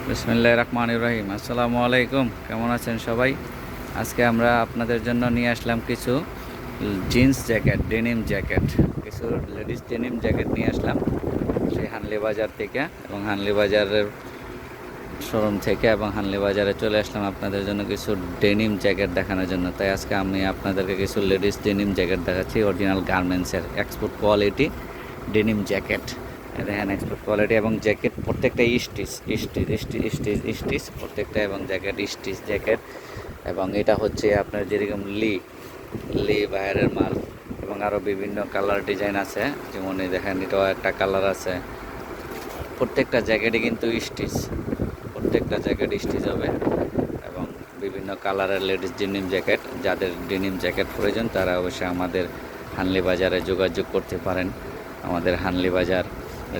বিসমিল্লাহির রহমানির রহিম। আসসালামু আলাইকুম, কেমন আছেন সবাই? আজকে আমরা আপনাদের জন্য নিয়ে আসলাম কিছু জিন্স জ্যাকেট, ডেনিম জ্যাকেট, কিছু লেডিস ডেনিম জ্যাকেট নিয়ে আসলাম সেই হানলি বাজার থেকে, এবং হানলি বাজারের শোরুম থেকে, এবং হানলি বাজারে চলে আসলাম আপনাদের জন্য কিছু ডেনিম জ্যাকেট দেখানোর জন্য। তাই আজকে আমি আপনাদেরকে কিছু লেডিস ডেনিম জ্যাকেট দেখাচ্ছি, অরিজিনাল গার্মেন্টসের এক্সপোর্ট কোয়ালিটি ডেনিম জ্যাকেট। দেখেন এক্সপোর্ট কোয়ালিটি, এবং জ্যাকেট প্রত্যেকটা stitch stitch stitch stitch stitch প্রত্যেকটা, এবং জ্যাকেট স্টিচ জ্যাকেট। এবং এটা হচ্ছে আপনার যেরকম লি লি বাইরের মাল, এবং আরও বিভিন্ন কালার ডিজাইন আছে, যেমন এই দেখেন এটাও একটা কালার আছে। প্রত্যেকটা জ্যাকেটই কিন্তু স্টিচ, প্রত্যেকটা জ্যাকেট স্টিচ হবে, এবং বিভিন্ন কালারের লেডিস ডেনিম জ্যাকেট। যাদের ডেনিম জ্যাকেট প্রয়োজন তারা অবশ্যই আমাদের হানলি বাজারে যোগাযোগ করতে পারেন। আমাদের হানলি বাজার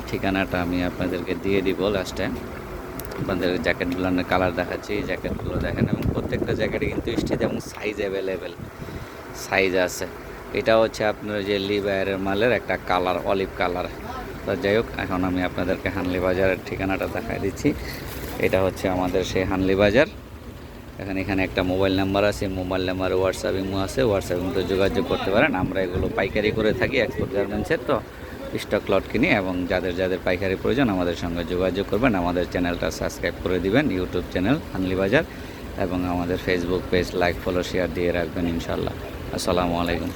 ঠিকানাটা আমি আপনাদেরকে দিয়ে দিব লাস্টে। আপনাদের জ্যাকেটগুলোর কালার দেখাচ্ছি, জ্যাকেটগুলো দেখেন, এবং প্রত্যেকটা জ্যাকেটে কিন্তু স্টিচ এবং সাইজ অ্যাভেলেবেল সাইজ আছে। এটা হচ্ছে আপনার যে লিভারের মালের একটা কালার, অলিভ কালার। তো যাই হোক, এখন আমি আপনাদেরকে হানলি বাজারের ঠিকানাটা দেখাই দিচ্ছি। এটা হচ্ছে আমাদের সেই হানলি বাজার। এখানে একটা মোবাইল নাম্বার আছে, মোবাইল নাম্বারে হোয়াটসঅ্যাপ ইমো আছে, হোয়াটসঅ্যাপ ইমোতে যোগাযোগ করতে পারেন। আমরা এগুলো পাইকারি করে থাকি, এক্সপোর্ট গার্মেন্টসের, তো স্টক লট কিনি। এবং যাদের যাদের পাইকারি প্রয়োজন আমাদের সঙ্গে যোগাযোগ করবেন। আমাদের চ্যানেলটা সাবস্ক্রাইব করে দিবেন, ইউটিউব চ্যানেল হানলি বাজার, এবং আমাদের Facebook page like follow share দিয়ে রাখবেন ইনশাল্লাহ। আসসালামু আলাইকুম।